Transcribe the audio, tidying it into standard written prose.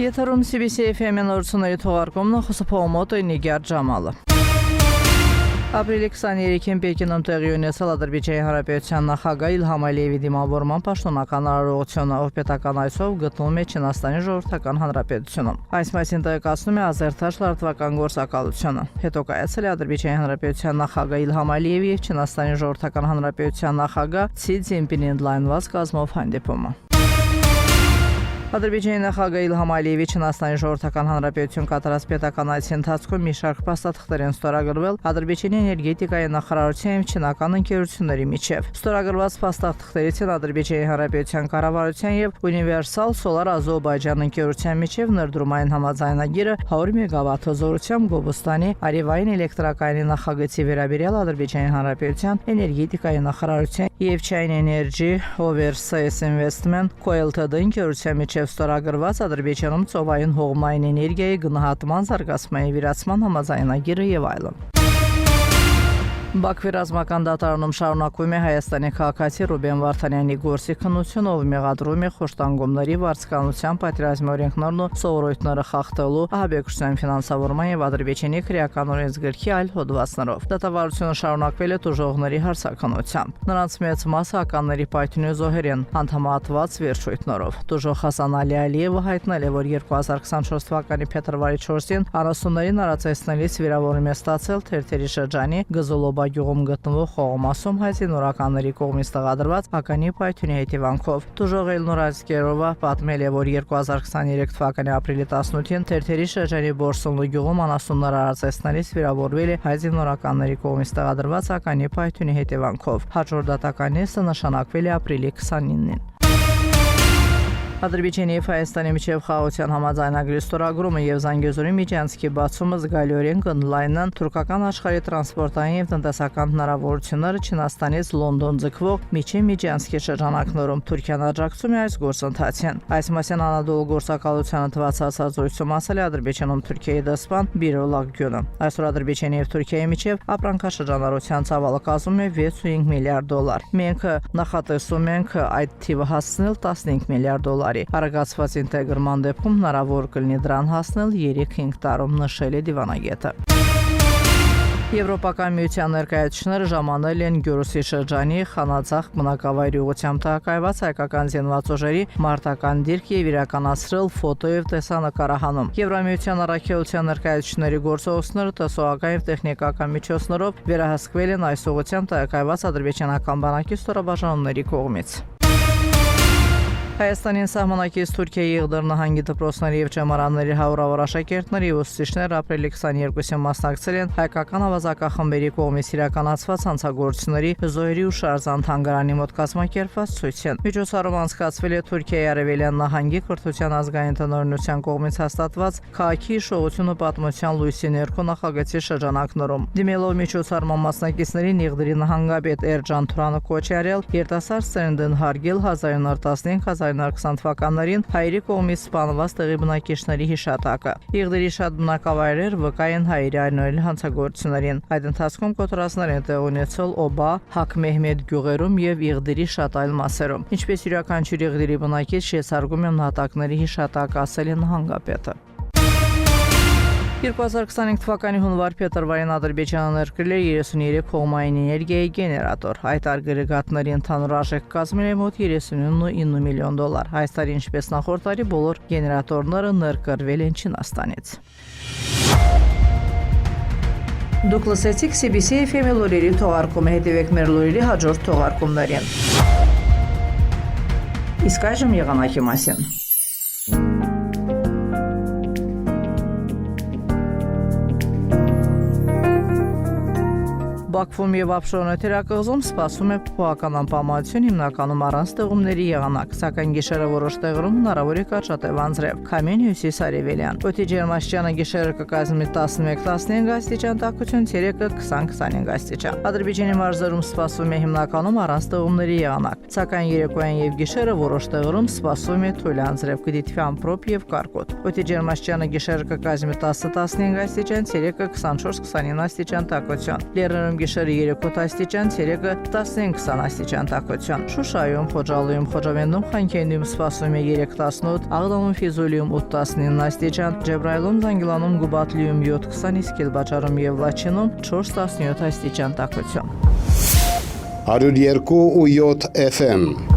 Եթերում CBC FM-ի նորությունների թողարկումն խոսափողոմոտը Նիգար Ջամալը։ Ապրիլի 23-ին Պեկինում տեղի ունեցել Ադրբեջանի Հանրապետության նախագահ Իլհամ Ալիևի դիմավորման պաշտոնական արարողությունը, ով պետական այսով գտնվում է Չինաստանի Ժողովրդական Հանրապետությունում։ Այս մասին տեղեկացնում է Ազերթաջ լրատվական գործակալությունը։ Հետո կայացել է Ադրբեջանի Հանրապետության նախագահ Իլհամ Ալիևի և Չինաստանի Ժողովրդական Հանրապետության նախագահ Սի Ցզինպինի ընդլայնված կազմով հանդիպումը։ Ադրբեջանի նախագահ Իլհամ Ալիևի Չինաստանի Ժողովրդական Հանրապետություն կատարած պետական այցի ընթացքում մի շարք փաստաթղթեր են ստորագրվել Ադրբեջանի էներգետիկայի նախարարության և չինական ընկերությունների միջև։ Ստորագրված փաստաթղթերից են Ադրբեջանի Հանրապետության կառավարության և Universal Solar Azerbaijan ընկերության միջև ներդրումային համաձայնագիրը 100 մեգավատ հզորությամբ Գոբուստանի Արևային էլեկտրակայանի նախագծի վերաբերյալ Ադրբեջանի Հանրապետության էներգետիկայի նախարարության և China Energy Overseas Investment Co Ltd ընկերության միջև ստորագրված Ադրբեջանում ծովային հողմային էներգիայի գնահատման զարգացման և իրացման համաձայնագիրը և այլն։ Բաքվի ռազմական դատարանում շարունակվում է Հայաստանի քաղաքացի Ռուբեն Վարդանյանի գործի քննությունը, ով մեղադրում է խոշտանգումների, վարձկանության, պատերազմի օրենքներն ու սովորույթները խախտելու, ահաբեկչության ֆինանսավորման և Ադրբեջանի քրեական օրենսգրքի այլ հոդվածներով։ Դատավարությունը շարունակվել է տուժողների հարցաքննությամբ։ Նրանց մեծ մասը ականների պայթյունի զոհեր են, անդամատված վերջույթներով։ Տուժող Հասան Ալի Ալիևը հայտնել է, որ 2024 թվականի փետրվարի 4-ին 90-ներին արածեցնելիս վիրավորում է ստացել Թերթերի շրջանի Գզոլոբա գյուղում գտնվող խողմասում հայցի նորականների կողմից տեղադրված ականի պայթյունի հետևանքով։ Տուժող Էլնուր Ազգերովը պատմել է, որ 2023 թվականի ապրիլի 18-ին Թերթերի շրջանի Բորսունլու գյուղում անասուններ արածեցնելիս վիրավորվել է հայցի նորականների կողմից տեղադրված ականի պայթյունի հետևանքով։ Հաջորդ դատական նիստը նշանակվել է ապրիլի 29-ին։ Ադրբեջանի և Հայաստանի միջև խաղաղության համաձայնագրի ստորագրումը և Զանգեզուրի միջանցքի բացումը զգալիորեն կընդլայնեն թուրքական աշխարհի տրանսպորտային և տնտեսական հնարավորությունները Չինաստանից Լոնդոն ձգվող միջին միջանցքի շրջանակներում։ Թուրքիան աջակցում է այս գործընթացին։ Այս մասին Անադոլու գործակալությանը տված հարցազրույցում ասել է Ադրբեջանում Թուրքիայի դեսպան Բիրոլ Ակգյունը։ Այսօր Ադրբեջանի և Թուրքիայի միջև ապրանքաշրջանառության ծավալը կազմում է 6.5 միլիարդ դոլար։ Մենք նախատեսում ենք այդ թիվը հասցնել 15 միլիարդ դոլար։ Արագացված ինտեգրման դեպքում հնարավոր կլինի դրան հասնել 3-5 տարում, նշել է դիվանագետը։ Եվրոպական միության ներկայացուցիչները ժամանել են Գյուրուսի շրջանի Խանաձախ բնակավայրի ուղղությամբ տեղակայված հայկական զինված ուժերի մարտական դիրք և իրականացրել ֆոտո և տեսանկարահանում։ Եվրամիության առաքելության ներկայացուցիչների գործողությունները տեսողական և տեխնիկական միջոցներով վերահսկվել են այս ուղղությամբ տեղակայված ադրբեջանական բանակի ստորաբաժանումների կողմից։ Հայաստանին սահմանակից Թուրքիայի Իղդիր նահանգի դպրոցների և ջամարանների հարյուրավոր աշակերտների և ուսուցիչներ ապրիլի 22-ին մասնակցել են հայկական ավազակախմբերի կողմից իրականացված հանցագործությունների, զոհերի ու շարժան թանգարանի մոտ կազմակերպված ցույցին։ Միջոցառումը անցկացվել է Թուրքիայի Արևելյան նահանգի կրթության ազգային տնօրինության կողմից հաստատված քաղաքի հիշողություն ու պատմության լույսի ներքո նախագծի շրջանակներում։ Դիմելով միջոցառման մասնակիցներին Իղդիրի նահանգապետ Էրջան Թուրանը կոչ է արել երիտասարդ սերնդին հարգել 1915-1920 թվականներին հայերի կողմից սպանված տեղի բնակիչների հիշատակը։ Իղդիրի շատ բնակավայրեր վկա են հայերի այլնորել հանցագործություններին։ Այդ ընթացքում կոտրածներ են տեղ ունեցել Օբա, Հակ Մեհմեդ գյուղերում և Իղդիրի շատ այլ մասերում։ Ինչպես յուրաքանչյուր Իղդիրի բնակիչ շեշտարկում եմ նահատակների հիշատակը, ասել է նահանգապետը։ 2025 թվականի հունվար-փետրվարին Ադրբեջանը ներկրել է 33 հողմային էներգիայի գեներատոր։ Այդ արգրեգատների ընդհանուր արժեքը կազմել է մոտ 39.9 միլիոն դոլար։ Այս տարի, ինչպես նախորդ տարի, բոլոր գեներատորները ներկրվել են Չինաստանից։ Դուք լսեցիք CBC FM-ի լուրերի թողարկումը, հետևեք մեր լուրերի հաջորդ թողարկումներին։ Իսկ այժմ եղանակի մասին։ Բաքվում և Աբշերոն թերակղզում սպասվում է փոփոխական անպամատություն, հիմնականում առանց ձեղումների եղանակ, սակայն գիշերը որոշ տեղերում հնարավոր է կարճատև անձրև, քամին հյուսիս-արևելյան։ Օդի ջերմաստիճանը գիշերը կկազմի 11-15 աստիճան, տաքություն ցերեկը 20-25 աստիճան։ Ադրբեջանի մարզերում սպասվում է հիմնականում առանց ձեղումների եղանակ, սակայն երեկոյան և գիշերը որոշ տեղերում սպասվում է թույլ անձրև, կդիտվի ամպրոպ և կարկոտ։ Օդի ջերմաստիճանը գիշերը կկազմի 10-15 աստիճան, ցերեկը 24-29 աստիճան, տաքություն։ Լեռներում գիշերը 3-8 աստիճան, ցերեկը 15-20 աստիճան տաքություն։ Շուշայում, Խոջալույում, Խոջավենդում, Խանքենդիում սպասվում է 3-18, Աղդամում, Ֆիզուլիում 8-19 աստիճան, Ջեբրայիլում, Զանգիլանում, Գուբատլիում 7-20, իսկ Կելբաջարում եւ Լաչինում 4-17 աստիճան տաքություն։ 102.7 FM